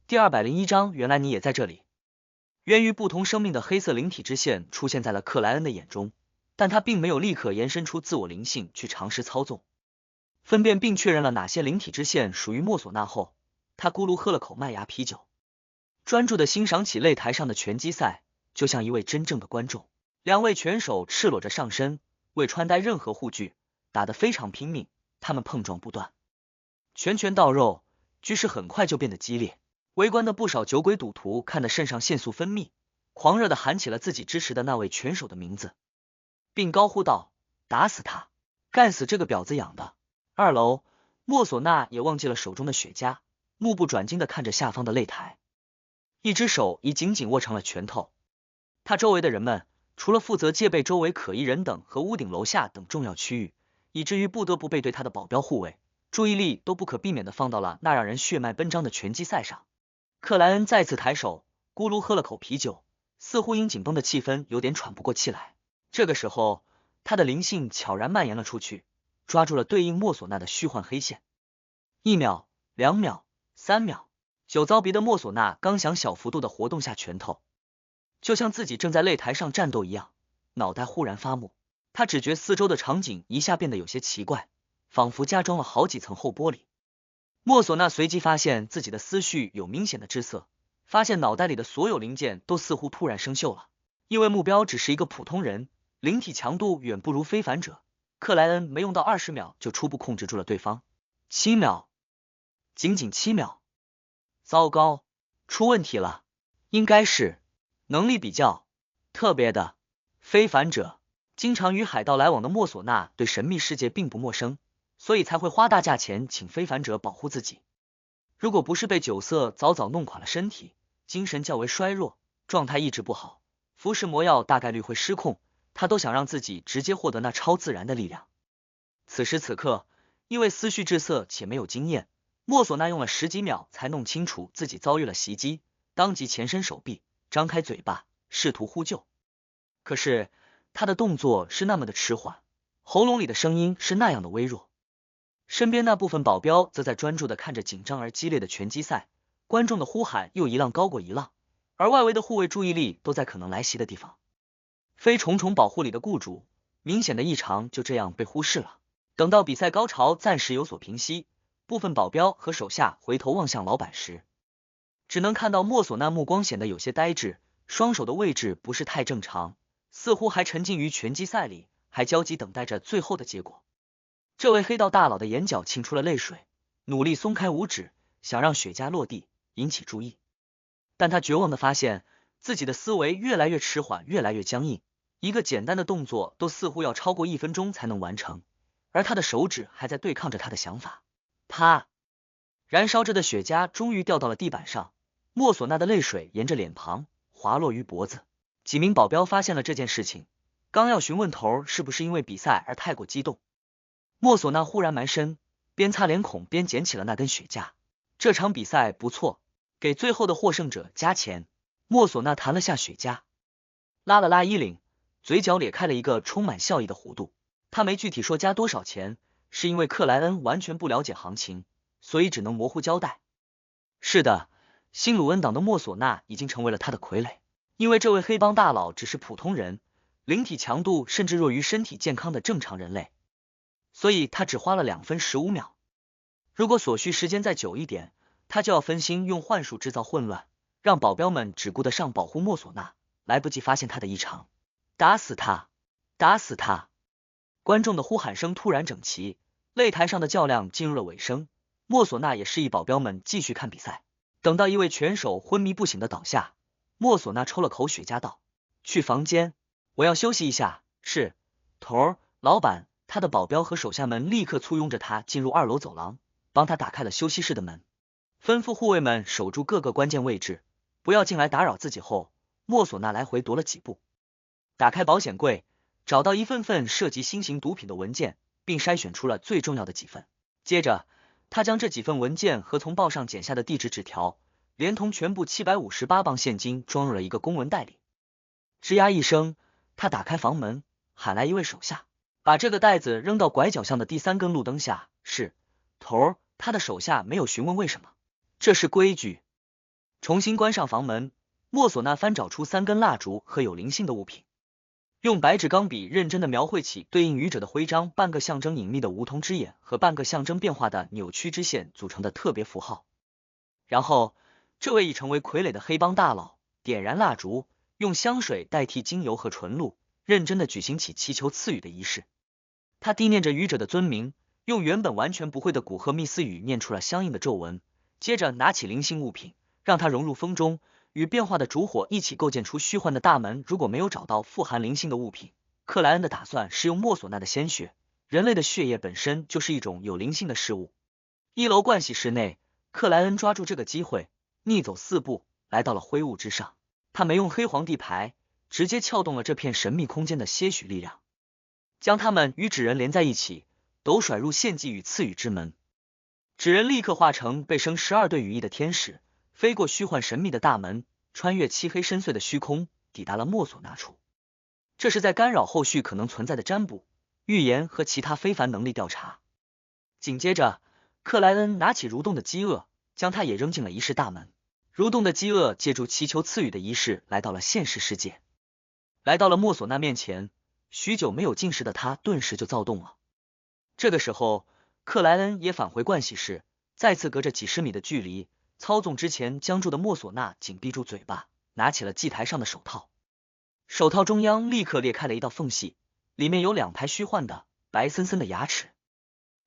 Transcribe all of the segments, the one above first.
第201章，原来你也在这里。源于不同生命的黑色灵体之线出现在了克莱恩的眼中，但他并没有立刻延伸出自我灵性去尝试操纵。分辨并确认了哪些灵体之线属于莫索纳后，他咕噜喝了口麦芽啤酒，专注的欣赏起擂台上的拳击赛，就像一位真正的观众。两位拳手赤裸着上身，未穿戴任何护具，打得非常拼命，他们碰撞不断，拳拳到肉，局势很快就变得激烈。围观的不少酒鬼赌徒看得肾上腺素分泌，狂热的喊起了自己支持的那位拳手的名字，并高呼道：打死他，干死这个婊子养的。2楼，莫索纳也忘记了手中的雪茄，目不转睛的看着下方的擂台，一只手已紧紧握成了拳头。他周围的人们除了负责戒备周围可疑人等和屋顶楼下等重要区域，以至于不得不背对他的保镖护卫，注意力都不可避免的放到了那让人血脉奔张的拳击赛上。克莱恩再次抬手，咕噜喝了口啤酒，似乎因紧绷的气氛有点喘不过气来。这个时候，他的灵性悄然蔓延了出去，抓住了对应莫索纳的虚幻黑线。1秒、2秒、3秒，酒糟鼻的莫索纳刚想小幅度的活动下拳头，就像自己正在擂台上战斗一样，脑袋忽然发木。他只觉四周的场景一下变得有些奇怪，仿佛加装了好几层厚玻璃。莫索纳随即发现自己的思绪有明显的滞涩，发现脑袋里的所有零件都似乎突然生锈了。因为目标只是一个普通人，灵体强度远不如非凡者，克莱恩没用到20秒就初步控制住了对方。7秒，仅仅7秒，糟糕，出问题了，应该是能力比较特别的非凡者。经常与海盗来往的莫索纳对神秘世界并不陌生，所以才会花大价钱请非凡者保护自己。如果不是被酒色早早弄垮了身体，精神较为衰弱，状态意志不好，服食魔药大概率会失控，他都想让自己直接获得那超自然的力量。此时此刻，因为思绪滞涩且没有经验，莫索纳用了10几秒才弄清楚自己遭遇了袭击，当即前伸手臂，张开嘴巴，试图呼救。可是他的动作是那么的迟缓，喉咙里的声音是那样的微弱。身边那部分保镖则在专注的看着紧张而激烈的拳击赛，观众的呼喊又一浪高过一浪，而外围的护卫注意力都在可能来袭的地方。非重重保护里的雇主，明显的异常就这样被忽视了。等到比赛高潮暂时有所平息，部分保镖和手下回头望向老板时，只能看到莫索纳目光显得有些呆滞，双手的位置不是太正常，似乎还沉浸于拳击赛里，还焦急等待着最后的结果。这位黑道大佬的眼角沁出了泪水，努力松开五指，想让雪茄落地，引起注意。但他绝望的发现，自己的思维越来越迟缓，越来越僵硬，一个简单的动作都似乎要超过1分钟才能完成，而他的手指还在对抗着他的想法。啪！燃烧着的雪茄终于掉到了地板上，莫索纳的泪水沿着脸庞滑落于脖子。几名保镖发现了这件事情，刚要询问头是不是因为比赛而太过激动，莫索纳忽然埋身，边擦脸孔边捡起了那根雪茄。这场比赛不错，给最后的获胜者加钱。莫索纳弹了下雪茄，拉了拉衣领，嘴角咧开了一个充满笑意的弧度。他没具体说加多少钱，是因为克莱恩完全不了解行情，所以只能模糊交代。是的，新鲁恩党的莫索纳已经成为了他的傀儡，因为这位黑帮大佬只是普通人，灵体强度甚至弱于身体健康的正常人类，所以他只花了2分15秒。如果所需时间再久一点，他就要分心用幻术制造混乱，让保镖们只顾得上保护莫索纳，来不及发现他的异常。打死他！打死他！观众的呼喊声突然整齐，擂台上的较量进入了尾声，莫索纳也示意保镖们继续看比赛。等到一位拳手昏迷不醒的倒下，莫索纳抽了口雪茄道：去房间，我要休息一下。是，头儿，老板。他的保镖和手下们立刻簇拥着他进入2楼走廊，帮他打开了休息室的门，吩咐护卫们守住各个关键位置，不要进来打扰自己后，莫索纳来回踱了几步，打开保险柜，找到一份份涉及新型毒品的文件，并筛选出了最重要的几份。接着他将这几份文件和从报上剪下的地址纸条，连同全部758磅现金装入了一个公文袋里。吱呀一声，他打开房门，喊来一位手下，把这个袋子扔到拐角巷的第3根路灯下。是，头儿，他的手下没有询问为什么，这是规矩。重新关上房门，莫索纳翻找出3根蜡烛和有灵性的物品，用白纸钢笔认真的描绘起对应愚者的徽章，半个象征隐秘的梧桐之眼和半个象征变化的扭曲之线组成的特别符号。然后，这位已成为傀儡的黑帮大佬点燃蜡烛，用香水代替精油和纯露，认真的举行起祈求赐予的仪式。他低念着愚者的尊名，用原本完全不会的古赫密斯语念出了相应的咒文，接着拿起灵性物品，让它融入风中，与变化的烛火一起构建出虚幻的大门。如果没有找到富含灵性的物品，克莱恩的打算是用莫索纳的鲜血。人类的血液本身就是一种有灵性的事物。1楼盥洗室内，克莱恩抓住这个机会，逆走4步，来到了灰雾之上。他没用黑皇帝牌，直接撬动了这片神秘空间的些许力量，将他们与纸人连在一起，斗甩入献祭与赐予之门。纸人立刻化成被生12对羽翼的天使，飞过虚幻神秘的大门，穿越漆黑深邃的虚空，抵达了莫索纳处。这是在干扰后续可能存在的占卜、预言和其他非凡能力调查。紧接着，克莱恩拿起蠕动的饥饿，将它也扔进了仪式大门。蠕动的饥饿借助祈求赐予的仪式来到了现实世界，来到了莫索纳面前。许久没有进食的他顿时就躁动了。这个时候，克莱恩也返回盥洗室，再次隔着几十米的距离，操纵之前僵住的莫索纳紧闭住嘴巴，拿起了祭台上的手套。手套中央立刻裂开了一道缝隙，里面有2排虚幻的白森森的牙齿。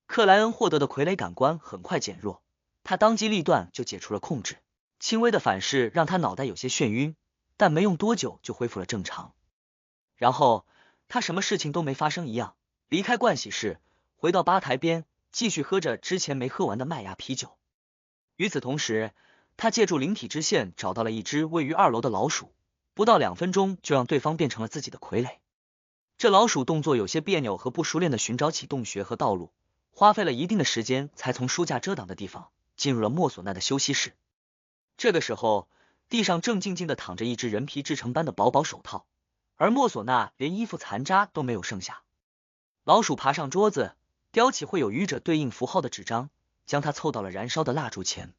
克莱恩获得的傀儡感官很快减弱，他当机立断就解除了控制。轻微的反噬让他脑袋有些眩晕，但没用多久就恢复了正常。然后他什么事情都没发生一样，离开盥洗室，回到吧台边，继续喝着之前没喝完的麦芽啤酒。与此同时，他借助灵体之线找到了一只位于2楼的老鼠，不到2分钟就让对方变成了自己的傀儡。这老鼠动作有些别扭和不熟练的寻找起洞穴和道路，花费了一定的时间才从书架遮挡的地方进入了莫索纳的休息室。这个时候，地上正静静的躺着一只人皮制成般的薄薄手套，而莫索纳连衣服残渣都没有剩下。老鼠爬上桌子，叼起会有愚者对应符号的纸张，将它凑到了燃烧的蜡烛前。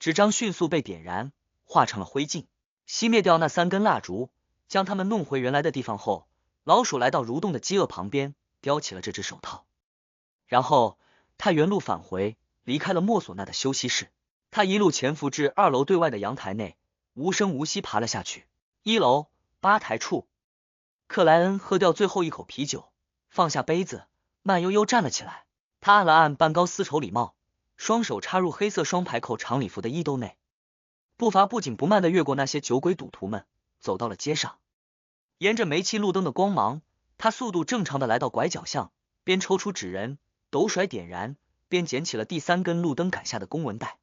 纸张迅速被点燃，化成了灰烬。熄灭掉那3根蜡烛，将它们弄回原来的地方后，老鼠来到蠕动的饥饿旁边，叼起了这只手套。然后他原路返回，离开了莫索纳的休息室。他一路潜伏至2楼对外的阳台内，无声无息爬了下去。1楼吧台处，克莱恩喝掉最后一口啤酒，放下杯子，慢悠悠站了起来。他按了按半高丝绸礼帽，双手插入黑色双排扣长礼服的衣兜内，步伐不紧不慢地越过那些酒鬼赌徒们，走到了街上。沿着煤气路灯的光芒，他速度正常的来到拐角巷，边抽出纸人，斗甩点燃，边捡起了第3根路灯杆下的公文袋。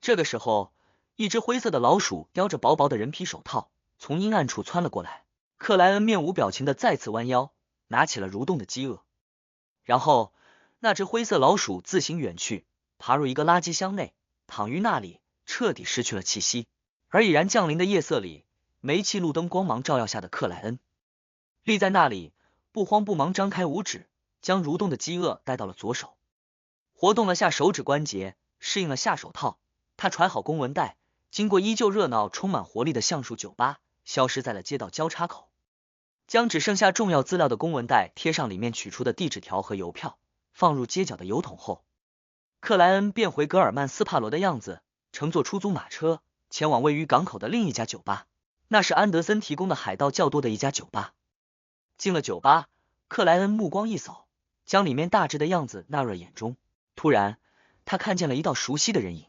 这个时候，一只灰色的老鼠叼着薄薄的人皮手套，从阴暗处窜了过来。克莱恩面无表情的再次弯腰，拿起了蠕动的饥饿。然后，那只灰色老鼠自行远去，爬入一个垃圾箱内，躺于那里，彻底失去了气息。而已然降临的夜色里，煤气路灯光芒照耀下的克莱恩，立在那里，不慌不忙张开五指，将蠕动的饥饿带到了左手，活动了下手指关节，适应了下手套。他揣好公文袋，经过依旧热闹充满活力的橡树酒吧，消失在了街道交叉口。将只剩下重要资料的公文袋贴上里面取出的地址条和邮票，放入街角的邮筒后，克莱恩变回格尔曼斯帕罗的样子，乘坐出租马车前往位于港口的另一家酒吧，那是安德森提供的海盗较多的一家酒吧。进了酒吧，克莱恩目光一扫，将里面大致的样子纳入眼中。突然，他看见了一道熟悉的人影。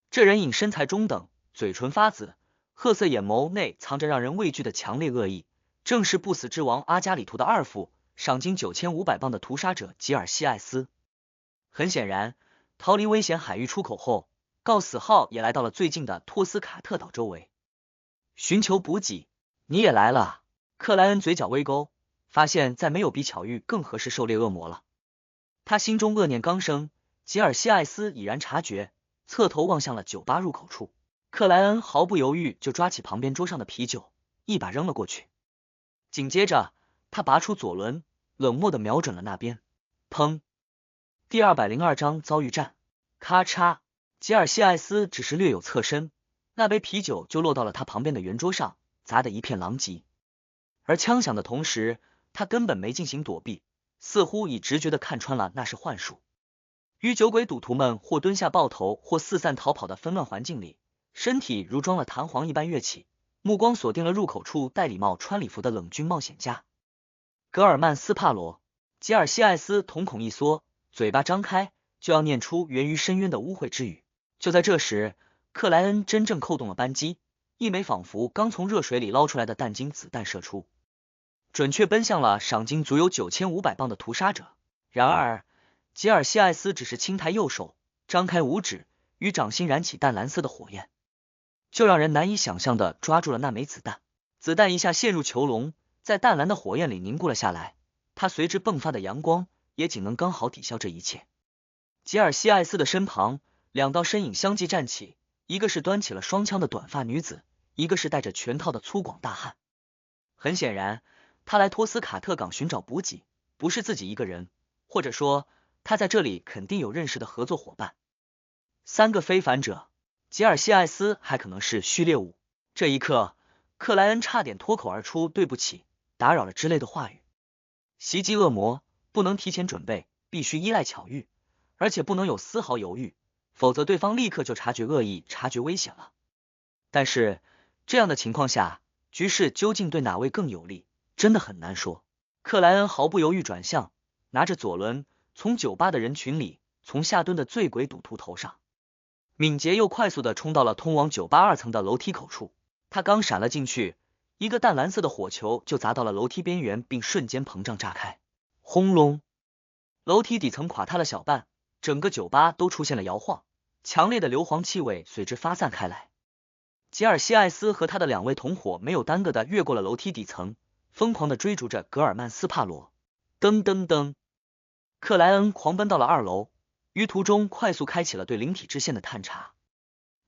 这人影身材中等，嘴唇发紫，褐色眼眸内藏着让人畏惧的强烈恶意，正是不死之王阿加里图的二副，赏金9500镑的屠杀者吉尔西艾斯。很显然，逃离危险海域出口后，告死号也来到了最近的托斯卡特岛周围，寻求补给。你也来了？克莱恩嘴角微勾，发现再没有比巧遇更合适狩猎恶魔了。他心中恶念刚生，吉尔西艾斯已然察觉，侧头望向了酒吧入口处。克莱恩毫不犹豫就抓起旁边桌上的啤酒，一把扔了过去。紧接着，他拔出左轮，冷漠地瞄准了那边。砰！第202章遭遇战。咔嚓！吉尔西艾斯只是略有侧身，那杯啤酒就落到了他旁边的圆桌上，砸得一片狼藉。而枪响的同时，他根本没进行躲避，似乎已直觉地看穿了那是幻术。于酒鬼赌徒们或蹲下抱头，或四散逃跑的纷乱环境里，身体如装了弹簧一般跃起，目光锁定了入口处戴礼帽穿礼服的冷峻冒险家格尔曼斯帕罗。吉尔西艾斯瞳孔一缩，嘴巴张开，就要念出源于深渊的污秽之语。就在这时，克莱恩真正扣动了扳机，一枚仿佛刚从热水里捞出来的弹晶子弹射出，准确奔向了赏金足有9500磅的屠杀者。然而吉尔西艾斯只是轻抬右手，张开五指，与掌心燃起淡蓝色的火焰，就让人难以想象的抓住了那枚子弹。子弹一下陷入囚笼，在淡蓝的火焰里凝固了下来，它随之迸发的阳光也仅能刚好抵消这一切。吉尔西艾斯的身旁，两道身影相继站起，一个是端起了双枪的短发女子，一个是戴着拳套的粗犷大汉。很显然，他来托斯卡特港寻找补给，不是自己一个人，或者说他在这里肯定有认识的合作伙伴。三个非凡者，吉尔西艾斯还可能是序列5。这一刻，克莱恩差点脱口而出对不起，打扰了之类的话语。袭击恶魔不能提前准备，必须依赖巧遇，而且不能有丝毫犹豫，否则对方立刻就察觉恶意，察觉危险了。但是这样的情况下，局势究竟对哪位更有利，真的很难说。克莱恩毫不犹豫转向，拿着左轮，从酒吧的人群里从下蹲的醉鬼赌徒头上，敏捷又快速地冲到了通往酒吧2层的楼梯口处。他刚闪了进去，一个淡蓝色的火球就砸到了楼梯边缘，并瞬间膨胀炸开。轰隆！楼梯底层垮塌了小半，整个酒吧都出现了摇晃，强烈的硫磺气味随之发散开来。吉尔西艾斯和他的2位同伙没有耽搁的越过了楼梯底层，疯狂的追逐着格尔曼斯帕罗。噔噔噔！克莱恩狂奔到了2楼，于途中快速开启了对灵体支线的探查，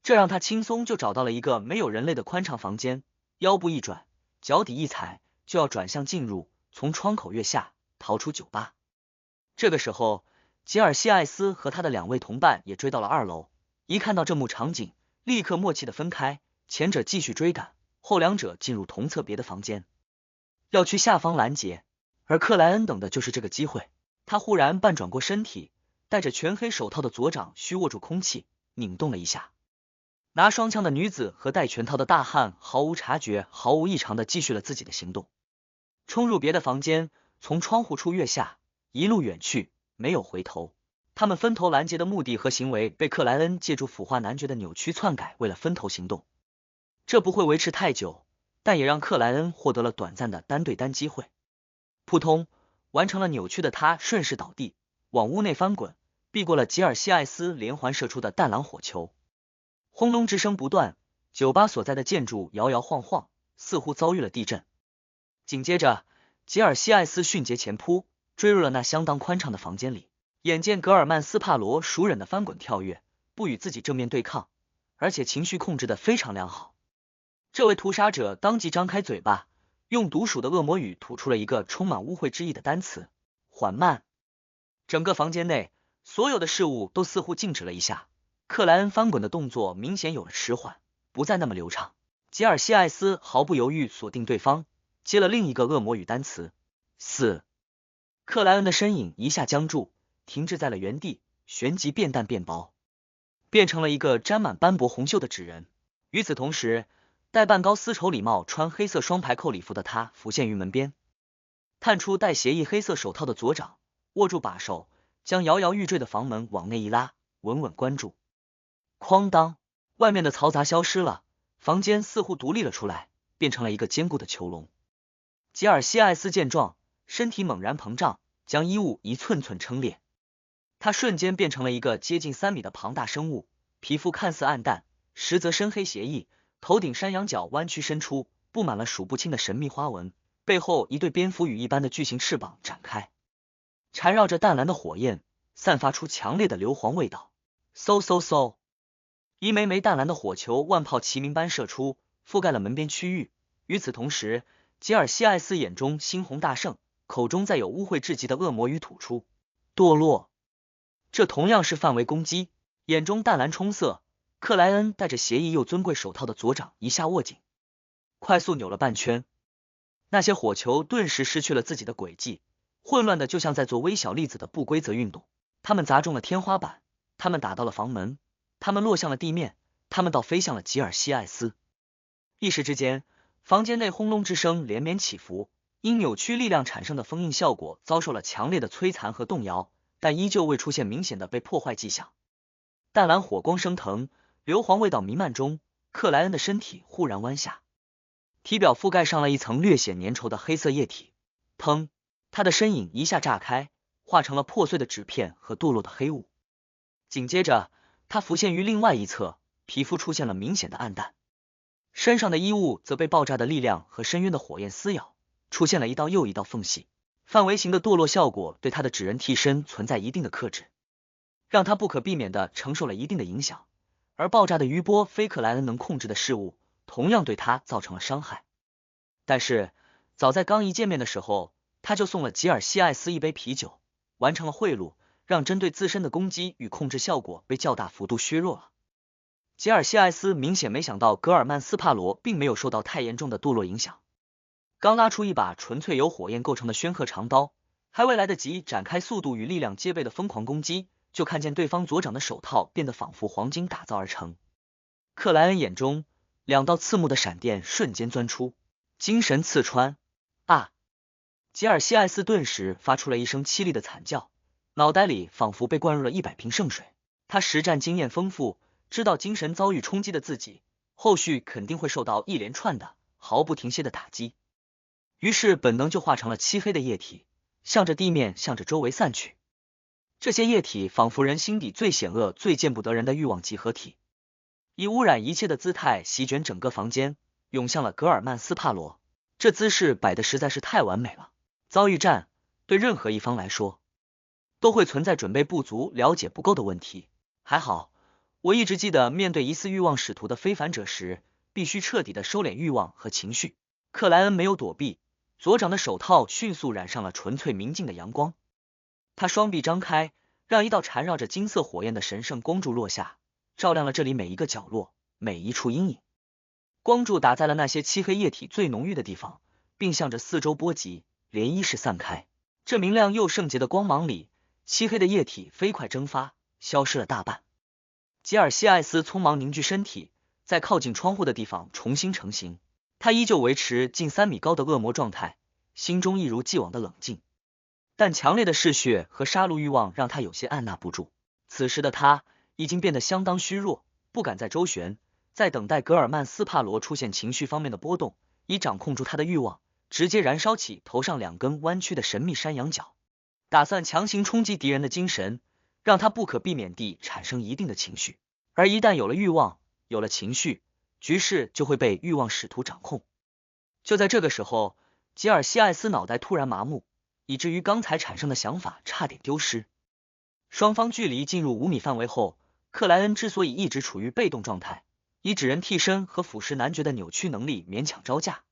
这让他轻松就找到了一个没有人类的宽敞房间，腰部一转，脚底一踩，就要转向进入，从窗口跃下，逃出酒吧。这个时候，吉尔西艾斯和他的2位同伴也追到了2楼，一看到这幕场景，立刻默契的分开，前者继续追赶，后两者进入同侧别的房间，要去下方拦截。而克莱恩等的就是这个机会，他忽然半转过身体，戴着全黑手套的左掌虚握住空气，拧动了一下。拿双枪的女子和戴拳套的大汉毫无察觉，毫无异常的继续了自己的行动，冲入别的房间，从窗户处跃下，一路远去，没有回头。他们分头拦截的目的和行为被克莱恩借助腐化男爵的扭曲篡改为了分头行动，这不会维持太久，但也让克莱恩获得了短暂的单对单机会。扑通，完成了扭曲的他顺势倒地，往屋内翻滚，避过了吉尔西艾斯连环射出的弹狼火球。轰隆之声不断，酒吧所在的建筑摇摇晃晃，似乎遭遇了地震。紧接着，吉尔西艾斯迅捷前扑，追入了那相当宽敞的房间里。眼见格尔曼斯帕罗熟忍的翻滚跳跃，不与自己正面对抗，而且情绪控制的非常良好，这位屠杀者当即张开嘴巴，用毒鼠的恶魔语吐出了一个充满污秽之意的单词：缓慢。整个房间内所有的事物都似乎静止了一下，克莱恩翻滚的动作明显有了迟缓，不再那么流畅。吉尔西艾斯毫不犹豫锁定对方，接了另一个恶魔语单词：死。克莱恩的身影一下僵住，停滞在了原地，旋即变淡变薄，变成了一个沾满斑驳红锈的纸人。与此同时，戴半高丝绸礼帽、穿黑色双排扣礼服的他浮现于门边，探出戴斜翼黑色手套的左掌，握住把手，将摇摇欲坠的房门往内一拉，稳稳关住。哐当，外面的嘈杂消失了，房间似乎独立了出来，变成了一个坚固的囚笼。吉尔西艾斯见状，身体猛然膨胀，将衣物一寸寸撑裂。他瞬间变成了一个接近3米的庞大生物，皮肤看似暗淡，实则深黑斜翼，头顶山羊角弯曲伸出，布满了数不清的神秘花纹，背后一对蝙蝠羽一般的巨型翅膀展开，缠绕着淡蓝的火焰，散发出强烈的硫磺味道。嗖嗖嗖，一枚枚淡蓝的火球万炮齐鸣般射出，覆盖了门边区域。与此同时，吉尔西艾斯眼中猩红大盛，口中再有污秽至极的恶魔语吐出：堕落。这同样是范围攻击，眼中淡蓝冲色，克莱恩戴着协议又尊贵手套的左掌一下握紧，快速扭了半圈，那些火球顿时失去了自己的轨迹，混乱的就像在做微小粒子的不规则运动。它们砸中了天花板，它们打到了房门，它们落向了地面，它们倒飞向了吉尔西艾斯。一时之间，房间内轰隆之声连绵起伏，因扭曲力量产生的封印效果遭受了强烈的摧残和动摇，但依旧未出现明显的被破坏迹象。淡蓝火光升腾，硫磺味道弥漫中，克莱恩的身体忽然弯下，体表覆盖上了一层略显粘稠的黑色液体。砰！他的身影一下炸开，化成了破碎的纸片和堕落的黑雾。紧接着，他浮现于另外一侧，皮肤出现了明显的暗淡，身上的衣物则被爆炸的力量和深渊的火焰撕咬，出现了一道又一道缝隙。范围型的堕落效果对他的纸人替身存在一定的克制，让他不可避免地承受了一定的影响，而爆炸的余波非克莱恩能控制的事物，同样对他造成了伤害。但是，早在刚一见面的时候，他就送了吉尔西艾斯一杯啤酒，完成了贿赂，让针对自身的攻击与控制效果被较大幅度削弱了。吉尔西艾斯明显没想到格尔曼斯帕罗并没有受到太严重的堕落影响，刚拉出一把纯粹由火焰构成的宣赫长刀，还未来得及展开速度与力量皆倍的疯狂攻击，就看见对方左掌的手套变得仿佛黄金打造而成。克莱恩眼中两道刺目的闪电瞬间钻出，精神刺穿！啊！吉尔西艾斯顿时发出了一声凄厉的惨叫，脑袋里仿佛被灌入了100瓶圣水。他实战经验丰富，知道精神遭遇冲击的自己，后续肯定会受到一连串的毫不停歇的打击，于是本能就化成了漆黑的液体，向着地面，向着周围散去。这些液体仿佛人心底最险恶、最见不得人的欲望集合体，以污染一切的姿态席卷整个房间，涌向了格尔曼斯帕罗。这姿势摆的实在是太完美了。遭遇战，对任何一方来说，都会存在准备不足、了解不够的问题。还好，我一直记得面对疑似欲望使徒的非凡者时，必须彻底的收敛欲望和情绪。克莱恩没有躲避，左掌的手套迅速染上了纯粹明净的阳光。他双臂张开，让一道缠绕着金色火焰的神圣光柱落下，照亮了这里每一个角落，每一处阴影。光柱打在了那些漆黑液体最浓郁的地方，并向着四周波及，涟漪式散开。这明亮又圣洁的光芒里，漆黑的液体飞快蒸发，消失了大半。吉尔西艾斯匆忙凝聚身体，在靠近窗户的地方重新成型。他依旧维持近3米高的恶魔状态，心中一如既往的冷静，但强烈的嗜血和杀戮欲望让他有些按捺不住。此时的他已经变得相当虚弱，不敢再周旋，在等待格尔曼斯帕罗出现情绪方面的波动，以掌控住他的欲望，直接燃烧起头上2根弯曲的神秘山羊角，打算强行冲击敌人的精神，让他不可避免地产生一定的情绪。而一旦有了欲望，有了情绪，局势就会被欲望使徒掌控。就在这个时候，吉尔西艾斯脑袋突然麻木，以至于刚才产生的想法差点丢失。双方距离进入5米范围后，克莱恩之所以一直处于被动状态，以纸人替身和腐蚀男爵的扭曲能力勉强招架，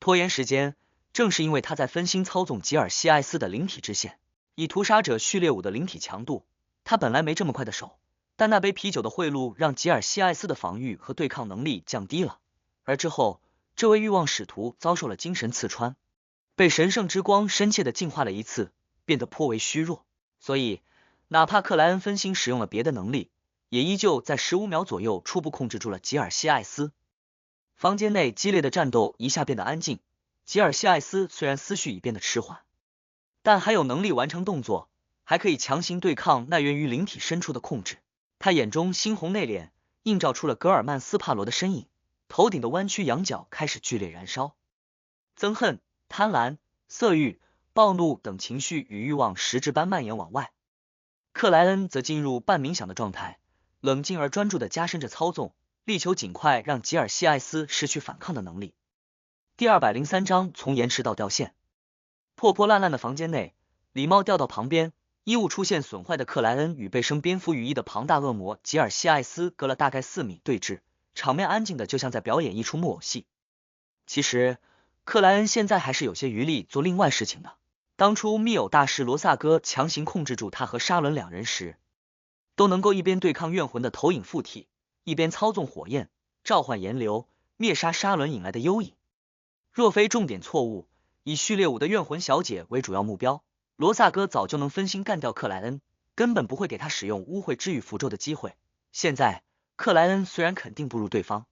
拖延时间，正是因为他在分心操纵吉尔西艾斯的灵体之线。以屠杀者序列5的灵体强度，他本来没这么快的手，但那杯啤酒的贿赂让吉尔西艾斯的防御和对抗能力降低了，而之后这位欲望使徒遭受了精神刺穿，被神圣之光深切的净化了一次，变得颇为虚弱，所以哪怕克莱恩分心使用了别的能力，也依旧在15秒左右初步控制住了吉尔西艾斯。房间内激烈的战斗一下变得安静，吉尔西艾斯虽然思绪已变得迟缓，但还有能力完成动作，还可以强行对抗那源于灵体深处的控制。他眼中猩红内敛，映照出了格尔曼斯帕罗的身影，头顶的弯曲羊角开始剧烈燃烧，憎恨、贪婪、色欲、暴怒等情绪与欲望实质般蔓延往外。克莱恩则进入半冥想的状态，冷静而专注地加深着操纵，力求尽快让吉尔西艾斯失去反抗的能力。第203章从延迟到掉线。破破烂烂的房间内，礼帽掉到旁边，衣物出现损坏的克莱恩与被生蝙蝠羽翼的庞大恶魔吉尔西艾斯隔了大概4米对峙，场面安静的就像在表演一出木偶戏。其实克莱恩现在还是有些余力做另外事情的。当初密偶大师罗萨哥强行控制住他和沙伦2人时，都能够一边对抗怨魂的投影附体，一边操纵火焰，召唤炎流，灭杀沙伦引来的幽影。若非重点错误，以序列5的怨魂小姐为主要目标，罗萨哥早就能分心干掉克莱恩，根本不会给他使用污秽之雨符咒的机会。现在克莱恩虽然肯定不如对方，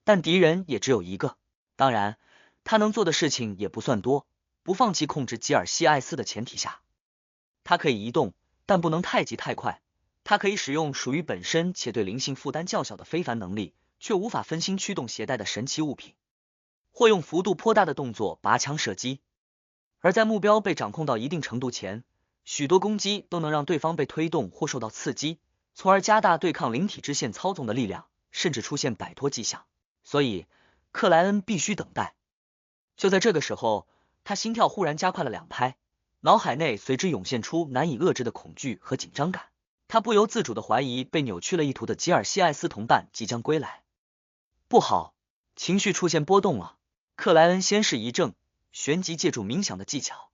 但敌人也只有一个，当然他能做的事情也不算多，不放弃控制吉尔西艾斯的前提下，他可以移动，但不能太急太快。他可以使用属于本身且对灵性负担较小的非凡能力，却无法分心驱动携带的神奇物品，或用幅度颇大的动作拔枪射击。而在目标被掌控到一定程度前，许多攻击都能让对方被推动或受到刺激，从而加大对抗灵体之线操纵的力量，甚至出现摆脱迹象。所以克莱恩必须等待。就在这个时候，他心跳忽然加快了2拍，脑海内随之涌现出难以遏制的恐惧和紧张感。他不由自主的怀疑被扭曲了意图的吉尔西艾斯同伴即将归来。不好，情绪出现波动了。克莱恩先是一怔，旋即借助冥想的技巧，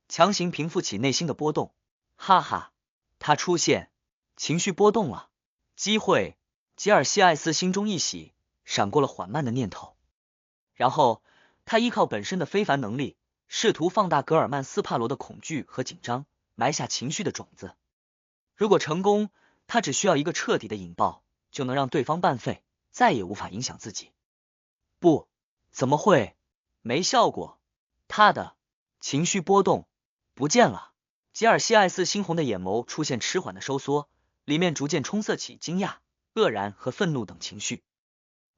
强行平复起内心的波动。哈哈，他出现，情绪波动了，机会。吉尔西艾斯心中一喜，闪过了缓慢的念头。然后他依靠本身的非凡能力，试图放大格尔曼斯帕罗的恐惧和紧张，埋下情绪的种子。如果成功，他只需要一个彻底的引爆，就能让对方半废，再也无法影响自己。不，怎么会？没效果。他的情绪波动不见了。吉尔西艾斯猩红的眼眸出现迟缓的收缩，里面逐渐充塞起惊讶、愕然和愤怒等情绪。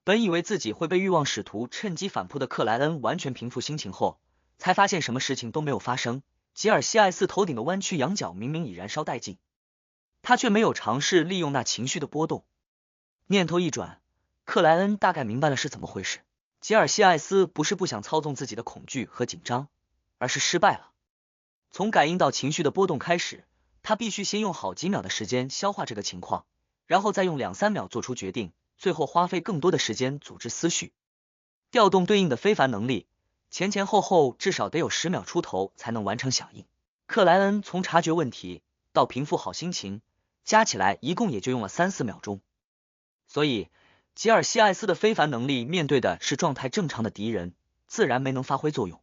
本以为自己会被欲望使徒趁机反扑的克莱恩完全平复心情后，才发现什么事情都没有发生。吉尔西艾斯头顶的弯曲羊角明明已燃烧殆尽，他却没有尝试利用那情绪的波动。念头一转，克莱恩大概明白了是怎么回事。吉尔西艾斯不是不想操纵自己的恐惧和紧张，而是失败了。从感应到情绪的波动开始，他必须先用好几秒的时间消化这个情况，然后再用2-3秒做出决定，最后花费更多的时间组织思绪，调动对应的非凡能力，前后至少得有10秒出头才能完成响应。克莱恩从察觉问题到平复好心情，加起来一共也就用了3-4秒钟。所以吉尔西艾斯的非凡能力面对的是状态正常的敌人，自然没能发挥作用。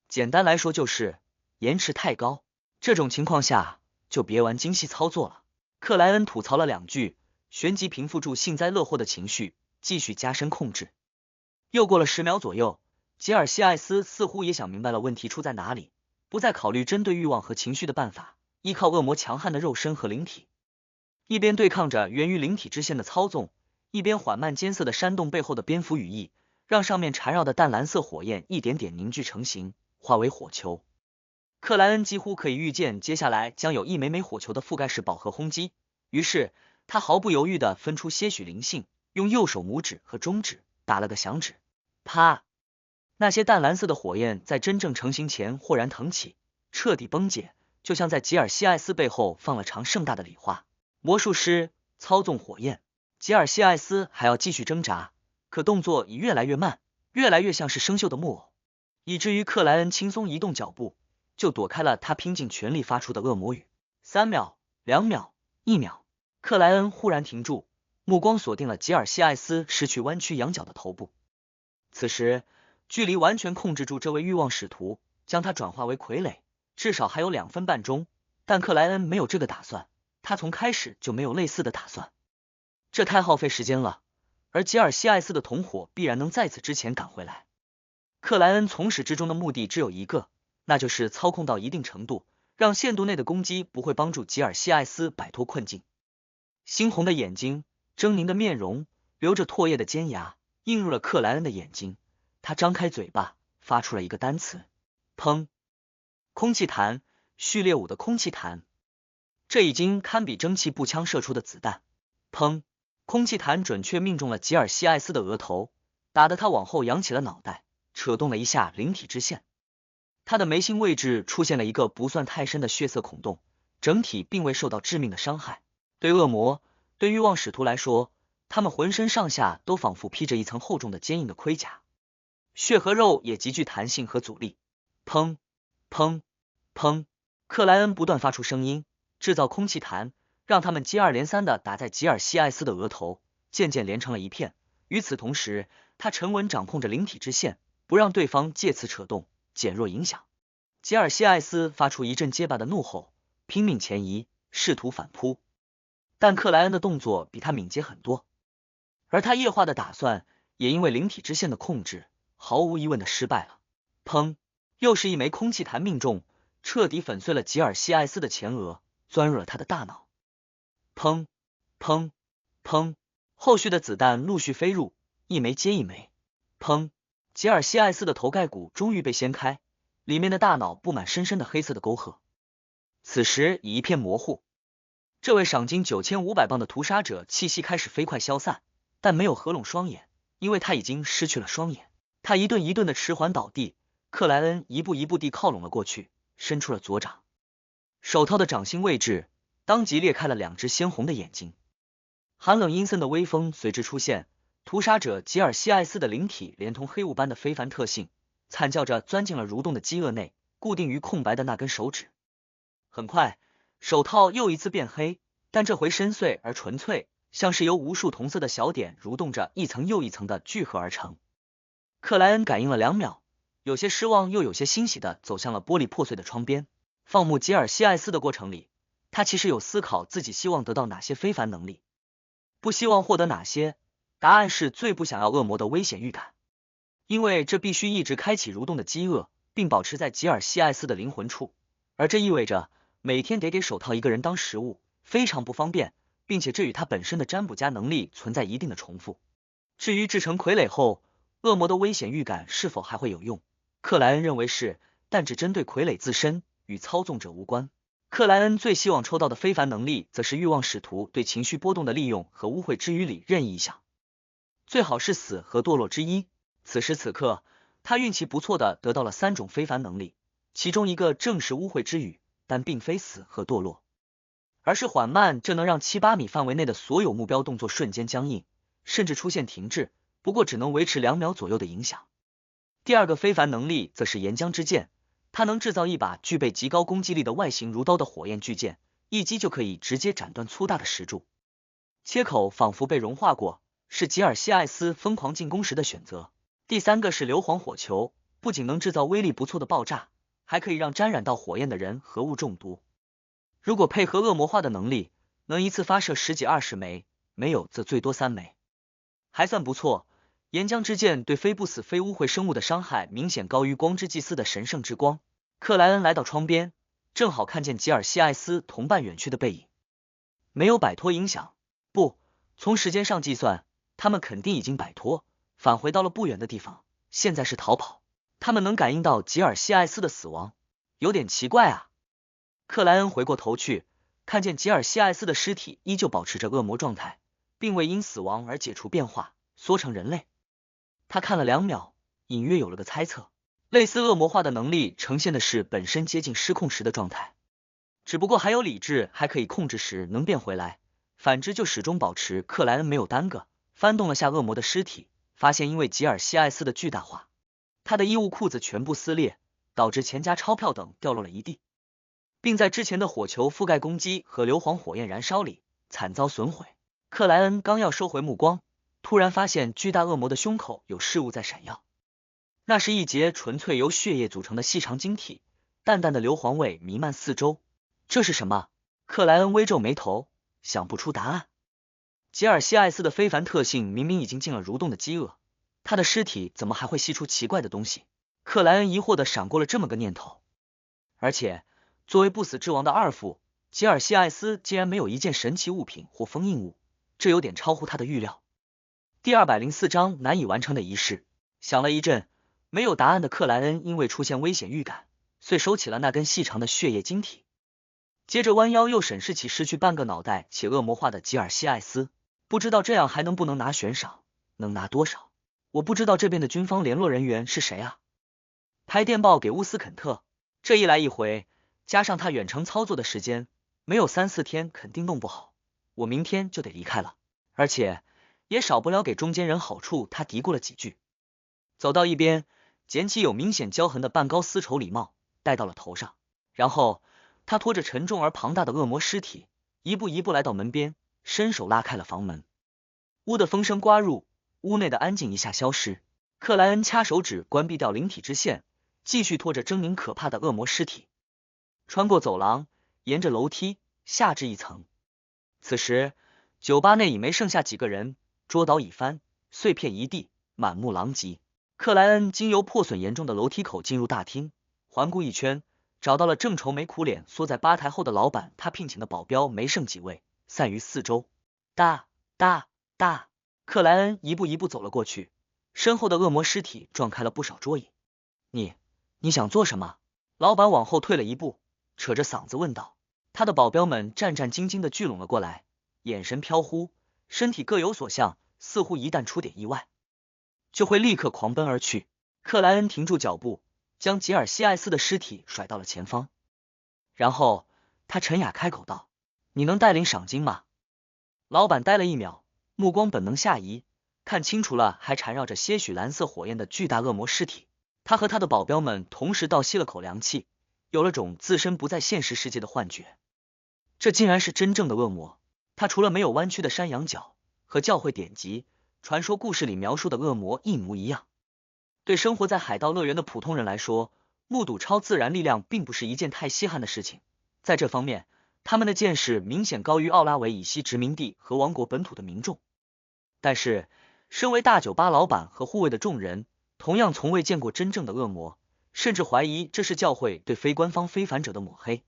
简单来说就是延迟太高，这种情况下就别玩精细操作了。克莱恩吐槽了2句，旋即平复住幸灾乐祸的情绪，继续加深控制。又过了10秒左右，吉尔西艾斯似乎也想明白了问题出在哪里，不再考虑针对欲望和情绪的办法，依靠恶魔强悍的肉身和灵体，一边对抗着源于灵体之线的操纵，一边缓慢艰涩的煽动背后的蝙蝠羽翼，让上面缠绕的淡蓝色火焰一点点凝聚成型，化为火球。克莱恩几乎可以预见接下来将有一枚枚火球的覆盖式饱和轰击，于是他毫不犹豫地分出些许灵性，用右手拇指和中指打了个响指。啪！那些淡蓝色的火焰在真正成型前豁然腾起，彻底崩解，就像在吉尔西艾斯背后放了场盛大的礼花。魔术师操纵火焰，吉尔西艾斯还要继续挣扎，可动作已越来越慢，越来越像是生锈的木偶，以至于克莱恩轻松移动脚步，就躲开了他拼尽全力发出的恶魔语。3秒、2秒、1秒，克莱恩忽然停住，目光锁定了吉尔西艾斯失去弯曲羊角的头部。此时距离完全控制住这位欲望使徒，将他转化为傀儡，至少还有2分半钟，但克莱恩没有这个打算，他从开始就没有类似的打算，这太耗费时间了，而吉尔西艾斯的同伙必然能在此之前赶回来。克莱恩从始至终的目的只有一个，那就是操控到一定程度，让限度内的攻击不会帮助吉尔西艾斯摆脱困境。猩红的眼睛，狰狞的面容，流着唾液的尖牙映入了克莱恩的眼睛，他张开嘴巴发出了一个单词：砰。空气弹，序列5的空气弹，这已经堪比蒸汽步枪射出的子弹。砰！空气弹准确命中了吉尔西艾斯的额头，打得他往后仰起了脑袋，扯动了一下灵体之线。他的眉心位置出现了一个不算太深的血色孔洞，整体并未受到致命的伤害。对恶魔、对欲望使徒来说，他们浑身上下都仿佛披着一层厚重的坚硬的盔甲，血和肉也极具弹性和阻力。砰砰砰！克莱恩不断发出声音，制造空气弹，让他们接二连三地打在吉尔西艾斯的额头，渐渐连成了一片。与此同时，他沉稳掌控着灵体之线，不让对方借此扯动，减弱影响。吉尔西艾斯发出一阵结巴的怒吼，拼命前移，试图反扑，但克莱恩的动作比他敏捷很多，而他液化的打算也因为灵体之线的控制，毫无疑问的失败了。砰！又是一枚空气弹命中，彻底粉碎了吉尔西艾斯的前额，钻入了他的大脑。砰砰砰！后续的子弹陆续飞入，一枚接一枚。砰！吉尔西艾斯的头盖骨终于被掀开，里面的大脑布满深深的黑色的沟壑，此时已一片模糊。这位赏金9500磅的屠杀者气息开始飞快消散，但没有合拢双眼，因为他已经失去了双眼。他一顿一顿的迟缓倒地，克莱恩一步一步地靠拢了过去，伸出了左掌，手套的掌心位置当即裂开了两只鲜红的眼睛。寒冷阴森的微风随之出现，屠杀者吉尔西艾斯的灵体连同黑雾般的非凡特性，惨叫着钻进了蠕动的饥饿内，固定于空白的那根手指。很快，手套又一次变黑，但这回深邃而纯粹，像是由无数同色的小点蠕动着一层又一层的聚合而成。克莱恩感应了2秒，有些失望又有些欣喜的走向了玻璃破碎的窗边。放牧吉尔西艾斯的过程里，他其实有思考自己希望得到哪些非凡能力，不希望获得哪些。答案是最不想要恶魔的危险预感，因为这必须一直开启蠕动的饥饿，并保持在吉尔西艾斯的灵魂处，而这意味着每天得给手套一个人当食物，非常不方便，并且这与他本身的占卜家能力存在一定的重复。至于制成傀儡后，恶魔的危险预感是否还会有用，克莱恩认为是，但只针对傀儡自身，与操纵者无关。克莱恩最希望抽到的非凡能力，则是欲望使徒对情绪波动的利用和污秽之语里任意一项，最好是死和堕落之一。此时此刻，他运气不错的得到了3种非凡能力，其中一个正是污秽之语，但并非死和堕落，而是缓慢，这能让7-8米范围内的所有目标动作瞬间僵硬，甚至出现停滞，不过只能维持2秒左右的影响。第二个非凡能力则是岩浆之剑，它能制造一把具备极高攻击力的外形如刀的火焰巨剑，一击就可以直接斩断粗大的石柱，切口仿佛被融化过，是吉尔西艾斯疯狂进攻时的选择。第三个是硫磺火球，不仅能制造威力不错的爆炸，还可以让沾染到火焰的人和物中毒。如果配合恶魔化的能力，能一次发射10几20枚，没有则最多3枚，还算不错。岩浆之剑对非不死非污秽生物的伤害明显高于光之祭司的神圣之光。克莱恩来到窗边，正好看见吉尔西艾斯同伴远去的背影，没有摆脱影响，不，从时间上计算，他们肯定已经摆脱，返回到了不远的地方，现在是逃跑。他们能感应到吉尔西艾斯的死亡，有点奇怪啊。克莱恩回过头去，看见吉尔西艾斯的尸体依旧保持着恶魔状态，并未因死亡而解除变化，缩成人类。他看了2秒，隐约有了个猜测，类似恶魔化的能力呈现的是本身接近失控时的状态，只不过还有理智，还可以控制时能变回来，反之就始终保持。克莱恩没有耽搁，翻动了下恶魔的尸体，发现因为吉尔西艾斯的巨大化，他的衣物裤子全部撕裂，导致钱夹钞票等掉落了一地，并在之前的火球覆盖攻击和硫磺火焰燃烧里惨遭损毁。克莱恩刚要收回目光，突然发现巨大恶魔的胸口有事物在闪耀，那是一节纯粹由血液组成的细长晶体，淡淡的硫磺味弥漫四周。这是什么？克莱恩微皱眉头，想不出答案。吉尔西艾斯的非凡特性明明已经进了蠕动的饥饿，他的尸体怎么还会吸出奇怪的东西？克莱恩疑惑的闪过了这么个念头。而且作为不死之王的二副，吉尔西艾斯竟然没有一件神奇物品或封印物，这有点超乎他的预料。第204章难以完成的仪式。想了一阵，没有答案的克莱恩因为出现危险预感，遂收起了那根细长的血液晶体，接着弯腰又审视起失去半个脑袋且恶魔化的吉尔西艾斯，不知道这样还能不能拿悬赏，能拿多少？我不知道这边的军方联络人员是谁啊？拍电报给乌斯肯特，这一来一回，加上他远程操作的时间，没有3-4天肯定弄不好，我明天就得离开了，而且也少不了给中间人好处。他嘀咕了几句，走到一边，捡起有明显胶痕的半高丝绸礼帽戴到了头上，然后他拖着沉重而庞大的恶魔尸体，一步一步来到门边，伸手拉开了房门。呜的风声刮入，屋内的安静一下消失。克莱恩掐手指关闭掉灵体之线，继续拖着狰狞可怕的恶魔尸体，穿过走廊，沿着楼梯下至一层。此时酒吧内已没剩下几个人，桌倒已翻，碎片一地，满目狼藉。克莱恩经由破损严重的楼梯口进入大厅，环顾一圈，找到了正愁眉苦脸缩在吧台后的老板，他聘请的保镖没剩几位，散于四周。大，克莱恩一步一步走了过去，身后的恶魔尸体撞开了不少桌椅。你想做什么？老板往后退了一步，扯着嗓子问道。他的保镖们战战兢兢地聚拢了过来，眼神飘忽，身体各有所向，似乎一旦出点意外，就会立刻狂奔而去。克莱恩停住脚步，将吉尔西艾斯的尸体甩到了前方，然后他沉哑开口道：“你能带领赏金吗？”老板呆了一秒，目光本能下移，看清楚了还缠绕着些许蓝色火焰的巨大恶魔尸体。他和他的保镖们同时倒吸了口凉气，有了种自身不在现实世界的幻觉。这竟然是真正的恶魔！他除了没有弯曲的山羊角，和教会典籍、传说故事里描述的恶魔一模一样。对生活在海盗乐园的普通人来说，目睹超自然力量并不是一件太稀罕的事情。在这方面，他们的见识明显高于奥拉维以西殖民地和王国本土的民众。但是，身为大酒吧老板和护卫的众人，同样从未见过真正的恶魔，甚至怀疑这是教会对非官方非凡者的抹黑。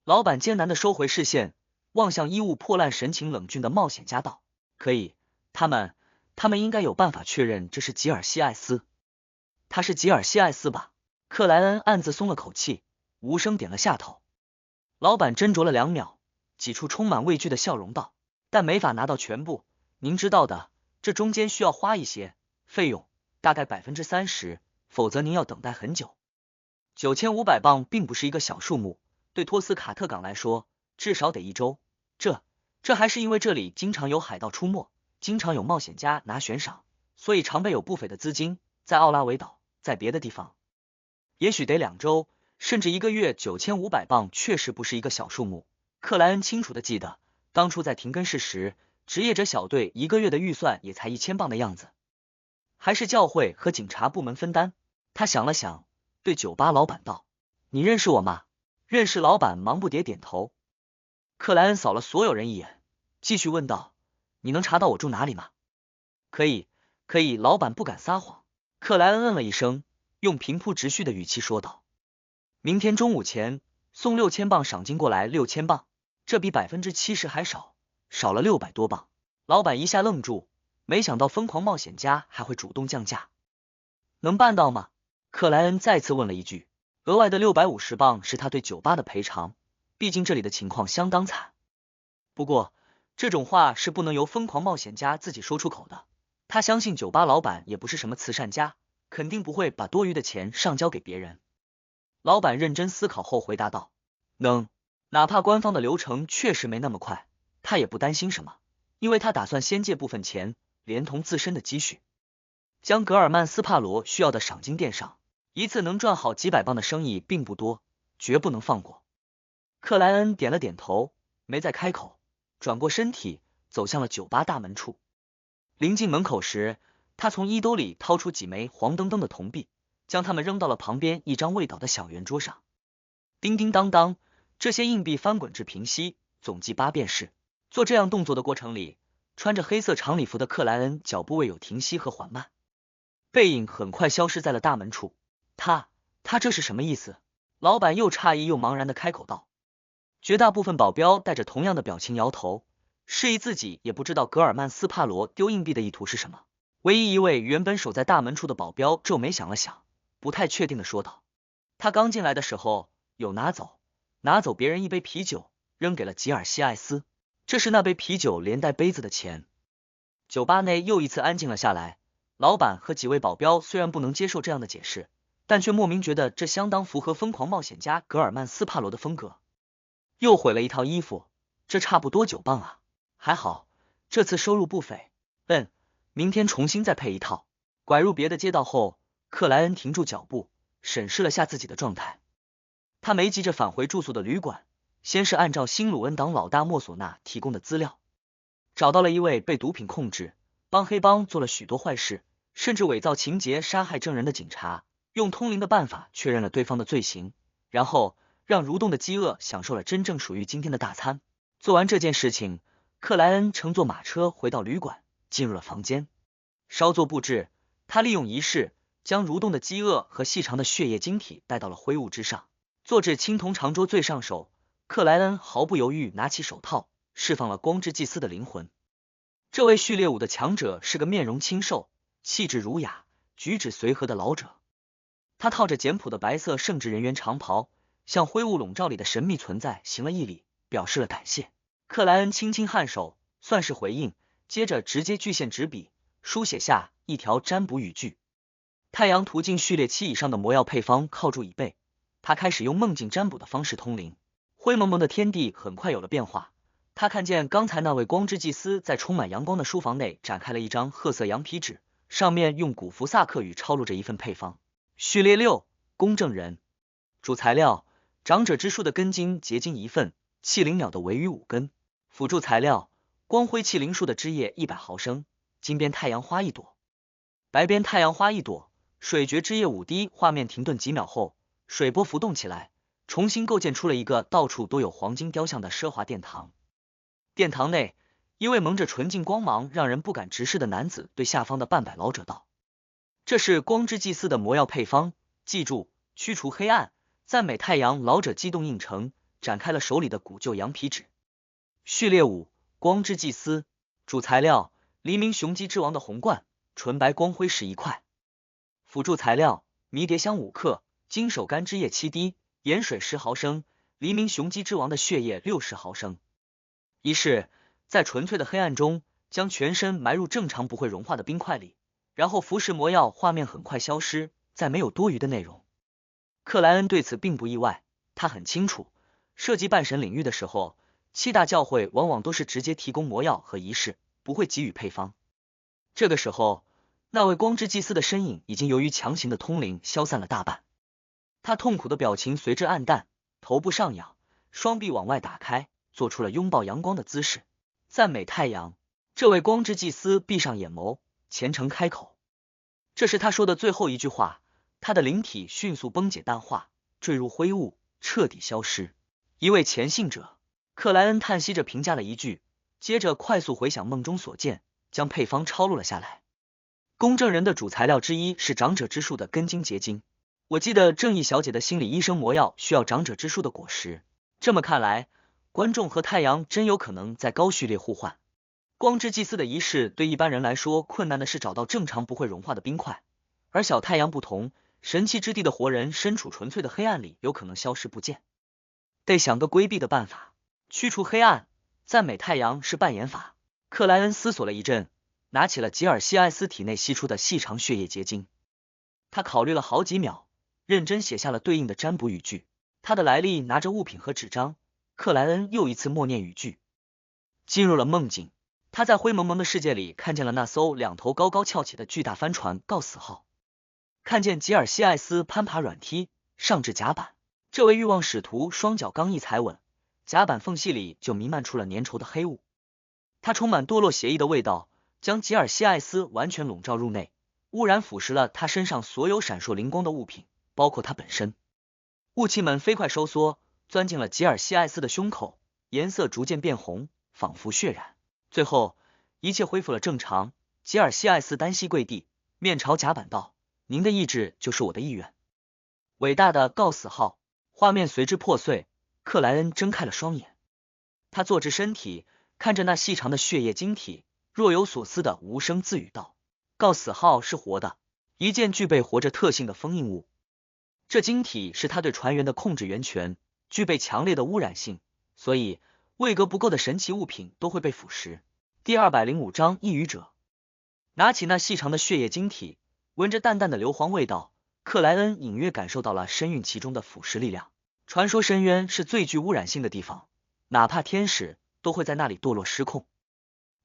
老板艰难地收回视线，望向衣物破烂、神情冷峻的冒险家道：“可以，他们应该有办法确认这是吉尔西艾斯。他是吉尔西艾斯吧？”克莱恩暗自松了口气，无声点了下头。老板斟酌了2秒，挤出充满畏惧的笑容道：“但没法拿到全部，您知道的，这中间需要花一些费用，大概30%，否则您要等待很久。9500镑并不是一个小数目，对托斯卡特港来说，至少得1周。这还是因为这里经常有海盗出没，经常有冒险家拿悬赏，所以常备有不菲的资金。在奥拉维岛，在别的地方，也许得2周，甚至1个月。9500镑确实不是一个小数目。克莱恩清楚地记得，当初在廷根市时，职业者小队1个月的预算也才1000镑的样子，还是教会和警察部门分担。他想了想，对酒吧老板道：“你认识我吗？”认识。老板忙不迭点头。克莱恩扫了所有人一眼，继续问道：“你能查到我住哪里吗？”可以。老板不敢撒谎。克莱恩嗯了一声，用平铺直叙的语气说道：“明天中午前送6000镑赏金过来。6000镑，这比70%还少，少了600多镑。”老板一下愣住，没想到疯狂冒险家还会主动降价。能办到吗？克莱恩再次问了一句。额外的650镑是他对酒吧的赔偿，毕竟这里的情况相当惨。不过这种话是不能由疯狂冒险家自己说出口的，他相信酒吧老板也不是什么慈善家，肯定不会把多余的钱上交给别人。老板认真思考后回答道：“能，哪怕官方的流程确实没那么快，他也不担心什么，因为他打算先借部分钱，连同自身的积蓄，将格尔曼斯帕罗需要的赏金垫上。一次能赚好几百镑的生意并不多，绝不能放过。”克莱恩点了点头，没再开口，转过身体走向了酒吧大门处。临近门口时，他从衣兜里掏出几枚黄澄澄的铜币，将它们扔到了旁边一张未倒的小圆桌上。叮叮当当，这些硬币翻滚至平息，总计8便士。做这样动作的过程里，穿着黑色长礼服的克莱恩脚步未有停息和缓慢，背影很快消失在了大门处。他这是什么意思？老板又诧异又茫然的开口道。绝大部分保镖带着同样的表情摇头，示意自己也不知道格尔曼斯帕罗丢硬币的意图是什么。唯一一位原本守在大门处的保镖皱眉想了想，不太确定的说道：“他刚进来的时候有拿走别人一杯啤酒，扔给了吉尔西艾斯，这是那杯啤酒连带杯子的钱。”酒吧内又一次安静了下来，老板和几位保镖虽然不能接受这样的解释，但却莫名觉得这相当符合疯狂冒险家格尔曼斯帕罗的风格。又毁了一套衣服，这差不多9磅啊，还好这次收入不菲。明天重新再配一套。拐入别的街道后，克莱恩停住脚步，审视了下自己的状态。他没急着返回住宿的旅馆，先是按照新鲁恩党老大莫索纳提供的资料，找到了一位被毒品控制、帮黑帮做了许多坏事，甚至伪造情节杀害证人的警察，用通灵的办法确认了对方的罪行，然后让蠕动的饥饿享受了真正属于今天的大餐。做完这件事情，克莱恩乘坐马车回到旅馆，进入了房间，稍作布置，他利用仪式将蠕动的饥饿和细长的血液晶体带到了灰雾之上，坐至青铜长桌最上手。克莱恩毫不犹豫拿起手套，释放了光之祭司的灵魂。这位序列5的强者是个面容清瘦、气质儒雅、举止随和的老者，他套着简朴的白色圣职人员长袍，向灰雾笼罩里的神秘存在行了一礼，表示了感谢。克莱恩轻轻颔首，算是回应，接着直接巨线执笔，书写下一条占卜语句。太阳途径序列7以上的魔药配方靠住已备，他开始用梦境占卜的方式通灵。灰蒙蒙的天地很快有了变化，他看见刚才那位光之祭司在充满阳光的书房内展开了一张褐色羊皮纸，上面用古弗萨克语抄录着一份配方。序列6，公证人。主材料：长者之树的根茎结晶1份，气灵鸟的尾羽5根。辅助材料：光辉气灵树的汁液100毫升，金边太阳花1朵，白边太阳花1朵，水蕨汁液5滴。画面停顿几秒后，水波浮动起来，重新构建出了一个到处都有黄金雕像的奢华殿堂。殿堂内，一位蒙着纯净光芒让人不敢直视的男子对下方的半百老者道：这是光之祭司的魔药配方，记住，驱除黑暗，赞美太阳。老者激动应承，展开了手里的古旧羊皮纸。序列5，光之祭司。主材料：黎明雄鸡之王的红冠，纯白光辉石1块。辅助材料：迷迭香5克，金手柑汁液7滴，盐水10毫升，黎明雄鸡之王的血液60毫升。仪式：在纯粹的黑暗中，将全身埋入正常不会融化的冰块里，然后服食魔药。画面很快消失，再没有多余的内容。克莱恩对此并不意外，他很清楚，涉及半神领域的时候，7大教会往往都是直接提供魔药和仪式，不会给予配方。这个时候，那位光之祭司的身影已经由于强行的通灵消散了大半，他痛苦的表情随之暗淡，头部上仰，双臂往外打开，做出了拥抱阳光的姿势，赞美太阳。这位光之祭司闭上眼眸，虔诚开口，这是他说的最后一句话。他的灵体迅速崩解淡化，坠入灰雾，彻底消失。一位前信者。克莱恩叹息着评价了一句，接着快速回想梦中所见，将配方抄录了下来。公证人的主材料之一是长者之树的根茎结晶，我记得正义小姐的心理医生魔药需要长者之树的果实，这么看来，观众和太阳真有可能在高序列互换。光之祭司的仪式对一般人来说，困难的是找到正常不会融化的冰块，而小太阳不同，神奇之地的活人身处纯粹的黑暗里，有可能消失不见，得想个规避的办法。驱除黑暗，赞美太阳是扮演法。克莱恩思索了一阵，拿起了吉尔西艾斯体内析出的细长血液结晶，他考虑了好几秒，认真写下了对应的占卜语句。他的来历拿着物品和纸张，克莱恩又一次默念语句，进入了梦境。他在灰蒙蒙的世界里看见了那艘2头高高翘起的巨大帆船告死号，看见吉尔西艾斯攀爬软梯上至甲板，这位欲望使徒双脚刚一踩稳，甲板缝隙里就弥漫出了粘稠的黑雾，它充满堕落邪意的味道，将吉尔西艾斯完全笼罩入内，污染腐蚀了他身上所有闪烁灵光的物品，包括他本身。雾气们飞快收缩，钻进了吉尔西艾斯的胸口，颜色逐渐变红，仿佛血染。最后，一切恢复了正常。吉尔西艾斯单膝跪地，面朝甲板道：您的意志就是我的意愿。伟大的告死号。画面随之破碎，克莱恩睁开了双眼，他坐直身体，看着那细长的血液晶体，若有所思的无声自语道：告死号是活的，一件具备活着特性的封印物，这晶体是他对船员的控制源泉，具备强烈的污染性，所以位格不够的神奇物品都会被腐蚀。第205章一语者。拿起那细长的血液晶体，闻着淡淡的硫磺味道，克莱恩隐约感受到了深蕴其中的腐蚀力量。传说深渊是最具污染性的地方，哪怕天使都会在那里堕落失控。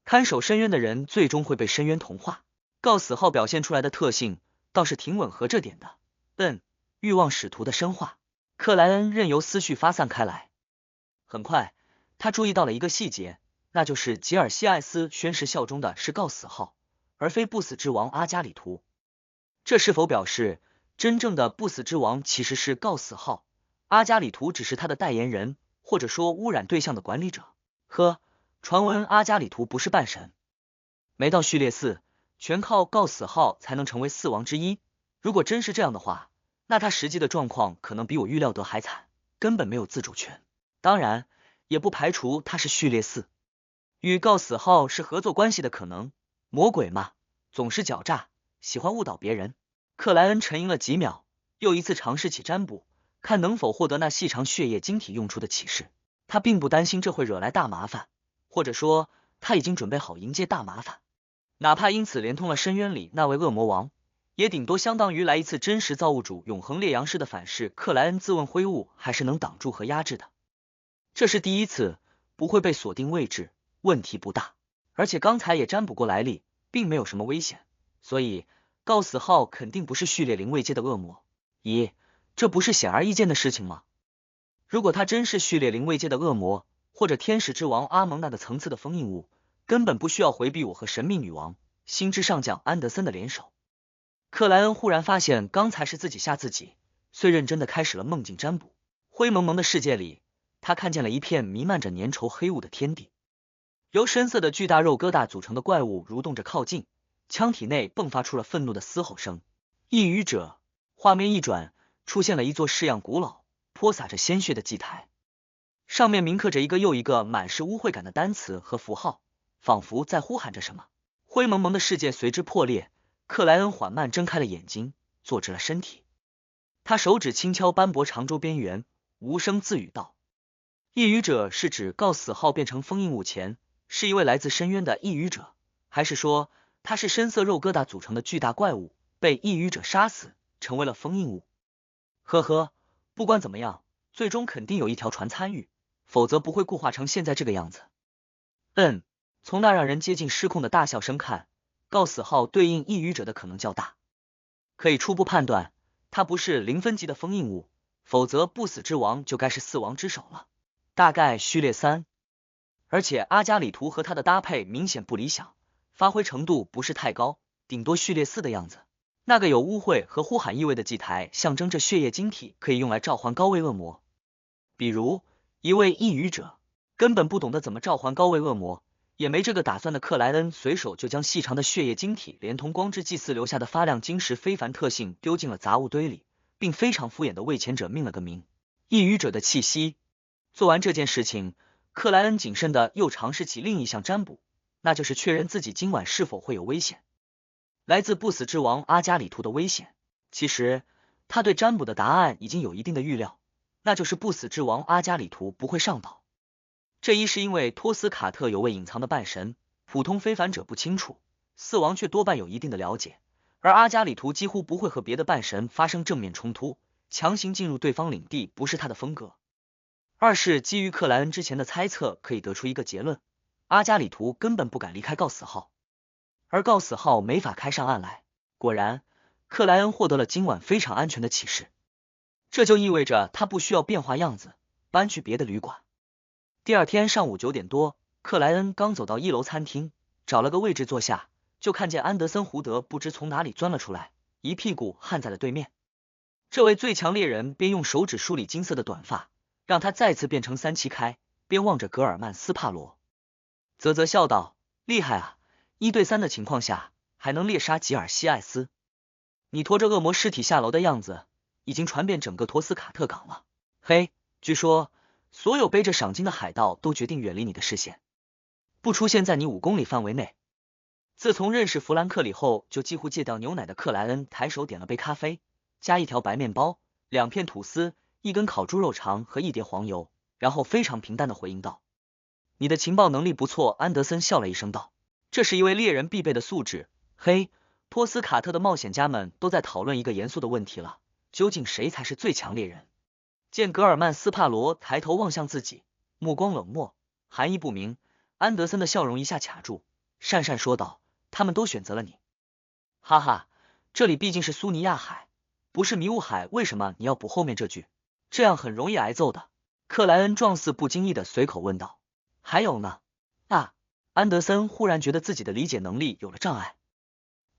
看守深渊的人最终会被深渊同化。告死号表现出来的特性倒是挺吻合这点的。欲望使徒的深化。克莱恩任由思绪发散开来。很快，他注意到了一个细节，那就是吉尔西艾斯宣誓效忠的是告死号，而非不死之王阿加里图。这是否表示真正的不死之王其实是告死号，阿加里图只是他的代言人，或者说污染对象的管理者？呵，传闻阿加里图不是半神，没到序列4，全靠告死号才能成为4王之一。如果真是这样的话，那他实际的状况可能比我预料得还惨，根本没有自主权。当然，也不排除他是序列4，与告死号是合作关系的可能。魔鬼嘛，总是狡诈，喜欢误导别人。克莱恩沉吟了几秒，又一次尝试起占卜，看能否获得那细长血液晶体用出的启示。他并不担心这会惹来大麻烦，或者说他已经准备好迎接大麻烦，哪怕因此连通了深渊里那位恶魔王，也顶多相当于来一次真实造物主永恒烈阳式的反噬。克莱恩自问挥物还是能挡住和压制的，这是第一次，不会被锁定位置，问题不大。而且刚才也占卜过来历，并没有什么危险，所以告死号肯定不是序列0位阶的恶魔。咦，这不是显而易见的事情吗？如果他真是序列0位阶的恶魔，或者天使之王阿蒙那个层次的封印物，根本不需要回避我和神秘女王星之上将安德森的联手。克莱恩忽然发现刚才是自己吓自己，遂认真的开始了梦境占卜。灰蒙蒙的世界里，他看见了一片弥漫着粘稠黑雾的天地，由深色的巨大肉疙瘩组成的怪物蠕动着靠近，枪体内迸发出了愤怒的嘶吼声。异语者，画面一转，出现了一座式样古老、泼洒着鲜血的祭台，上面铭刻着一个又一个满是污秽感的单词和符号，仿佛在呼喊着什么。灰蒙蒙的世界随之破裂，克莱恩缓慢睁开了眼睛，坐直了身体。他手指轻敲斑驳长周边缘，无声自语道：异语者是指告死号变成封印物前，是一位来自深渊的异语者，还是说他是深色肉疙瘩组成的巨大怪物，被异语者杀死，成为了封印物？呵呵，不管怎么样，最终肯定有一条船参与，否则不会固化成现在这个样子。从那让人接近失控的大笑声看，告死号对应异语者的可能较大，可以初步判断他不是0分级的封印物，否则不死之王就该是4王之首了，大概序列3。而且阿加里图和他的搭配明显不理想，发挥程度不是太高，顶多序列4的样子。那个有污秽和呼喊意味的祭台象征着血液晶体可以用来召唤高位恶魔，比如一位异语者根本不懂得怎么召唤高位恶魔，也没这个打算的克莱恩随手就将细长的血液晶体连同光之祭祀留下的发亮晶石非凡特性丢进了杂物堆里，并非常敷衍的为前者命了个名，异语者的气息。做完这件事情，克莱恩谨慎的又尝试起另一项占卜，那就是确认自己今晚是否会有危险，来自不死之王阿加里图的危险。其实他对占卜的答案已经有一定的预料，那就是不死之王阿加里图不会上岛。这一是因为托斯卡特有位隐藏的半神，普通非凡者不清楚，4王却多半有一定的了解，而阿加里图几乎不会和别的半神发生正面冲突，强行进入对方领地不是他的风格。二是基于克莱恩之前的猜测，可以得出一个结论，阿加里图根本不敢离开告死号，而告死号没法开上岸来。果然，克莱恩获得了今晚非常安全的启示，这就意味着他不需要变化样子，搬去别的旅馆。第二天上午9点多，克莱恩刚走到1楼餐厅，找了个位置坐下，就看见安德森·胡德不知从哪里钻了出来，一屁股焊在了对面。这位最强猎人边用手指梳理金色的短发，让他再次变成3七开，边望着格尔曼斯帕罗，啧啧笑道：厉害啊，1对3的情况下还能猎杀吉尔西艾斯，你驮着恶魔尸体下楼的样子已经传遍整个托斯卡特港了。嘿，据说所有背着赏金的海盗都决定远离你的视线，不出现在你5公里范围内。自从认识弗兰克里后，就几乎戒掉牛奶的克莱恩抬手点了杯咖啡，加1条白面包，2片吐司，1根烤猪肉肠和1碟黄油，然后非常平淡的回应道：你的情报能力不错。安德森笑了一声道：这是一位猎人必备的素质。嘿，托斯卡特的冒险家们都在讨论一个严肃的问题了，究竟谁才是最强猎人？见格尔曼斯帕罗抬头望向自己，目光冷漠，含义不明，安德森的笑容一下卡住，讪讪说道：他们都选择了你。哈哈，这里毕竟是苏尼亚海，不是迷雾海，为什么你要补后面这句？这样很容易挨揍的。克莱恩状似不经意的随口问道。还有呢？安德森忽然觉得自己的理解能力有了障碍。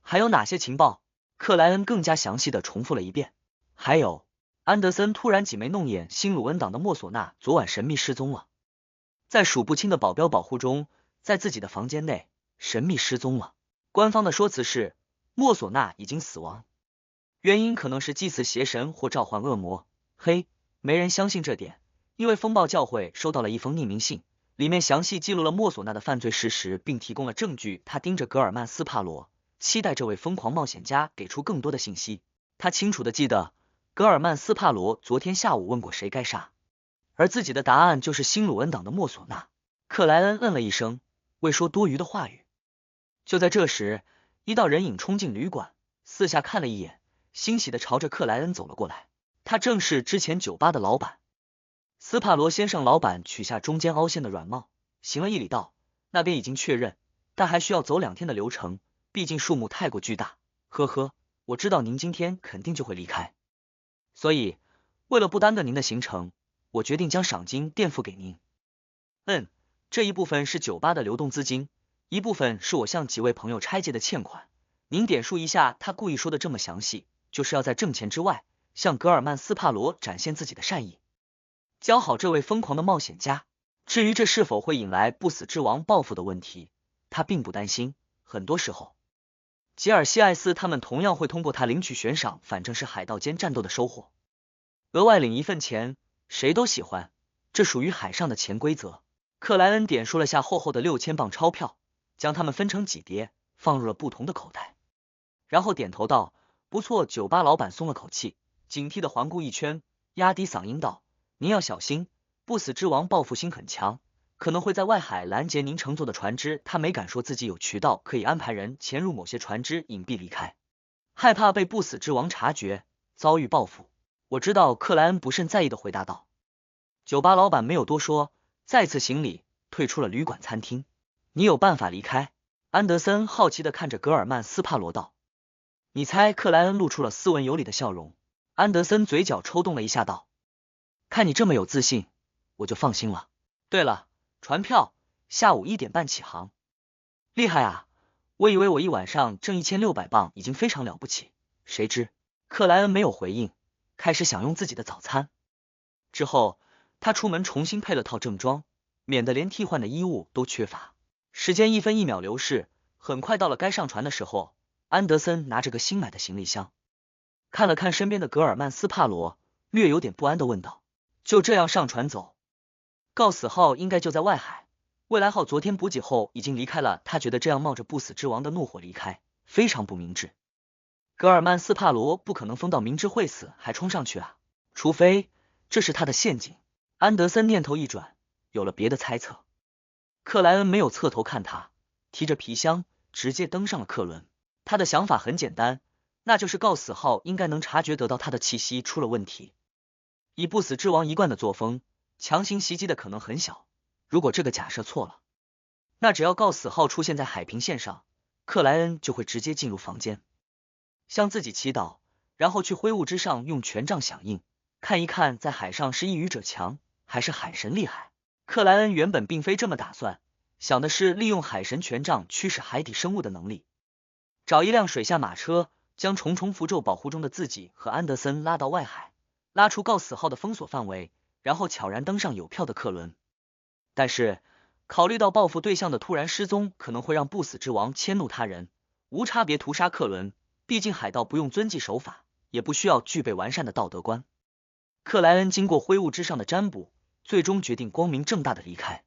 还有哪些情报？克莱恩更加详细的重复了一遍。还有，安德森突然挤眉弄眼，新鲁恩党的莫索纳昨晚神秘失踪了，在数不清的保镖保护中，在自己的房间内神秘失踪了。官方的说辞是莫索纳已经死亡，原因可能是祭祀邪神或召唤恶魔。嘿，没人相信这点，因为风暴教会收到了一封匿名信，里面详细记录了莫索纳的犯罪事实，并提供了证据。他盯着格尔曼斯帕罗，期待这位疯狂冒险家给出更多的信息。他清楚的记得格尔曼斯帕罗昨天下午问过谁该杀，而自己的答案就是新鲁恩党的莫索纳。克莱恩嗯了一声，未说多余的话语。就在这时，一道人影冲进旅馆，四下看了一眼，欣喜的朝着克莱恩走了过来。他正是之前酒吧的老板。斯帕罗先生，老板取下中间凹陷的软帽，行了一礼道，那边已经确认，但还需要走2天的流程，毕竟数目太过巨大。呵呵，我知道您今天肯定就会离开，所以为了不耽搁您的行程，我决定将赏金垫付给您。这一部分是酒吧的流动资金，一部分是我向几位朋友拆借的欠款。您点数一下。他故意说的这么详细，就是要在挣钱之外，向格尔曼斯帕罗展现自己的善意，教好这位疯狂的冒险家。至于这是否会引来不死之王报复的问题，他并不担心。很多时候，吉尔西艾斯他们同样会通过他领取悬赏，反正是海盗间战斗的收获。额外领一份钱，谁都喜欢，这属于海上的潜规则。克莱恩点数了下厚厚的6000磅钞票，将它们分成几叠，放入了不同的口袋，然后点头道：不错。酒吧老板松了口气，警惕的环顾一圈，压低嗓音道：您要小心，不死之王报复心很强，可能会在外海拦截您乘坐的船只。他没敢说自己有渠道可以安排人潜入某些船只隐蔽离开，害怕被不死之王察觉，遭遇报复。我知道。克莱恩不甚在意的回答道。酒吧老板没有多说，再次行礼，退出了旅馆餐厅。你有办法离开？安德森好奇的看着格尔曼斯帕罗道。你猜？克莱恩露出了斯文有礼的笑容。安德森嘴角抽动了一下道：看你这么有自信，我就放心了。对了，船票下午1点半起航。厉害啊，我以为我一晚上挣1600磅已经非常了不起，谁知克莱恩没有回应，开始享用自己的早餐。之后他出门重新配了套正装，免得连替换的衣物都缺乏。时间1分1秒流逝，很快到了该上船的时候。安德森拿着个新买的行李箱，看了看身边的格尔曼斯帕罗，略有点不安的问道：就这样上船走？告死号应该就在外海，未来号昨天补给后已经离开了。他觉得这样冒着不死之王的怒火离开非常不明智。格尔曼斯帕罗不可能疯到明知会死还冲上去啊，除非这是他的陷阱。安德森念头一转，有了别的猜测。克莱恩没有侧头看他，提着皮箱直接登上了客轮。他的想法很简单，那就是告死号应该能察觉得到他的气息出了问题。以不死之王一贯的作风，强行袭击的可能很小。如果这个假设错了，那只要告死号出现在海平线上，克莱恩就会直接进入房间，向自己祈祷，然后去灰雾之上用权杖响应，看一看在海上是异语者强还是海神厉害。克莱恩原本并非这么打算，想的是利用海神权杖驱使海底生物的能力，找一辆水下马车，将重重符咒保护中的自己和安德森拉到外海，拉出告死号的封锁范围，然后悄然登上有票的客轮。但是考虑到报复对象的突然失踪可能会让不死之王迁怒他人，无差别屠杀客轮，毕竟海盗不用遵纪守法，也不需要具备完善的道德观。克莱恩经过灰雾之上的占卜，最终决定光明正大的离开。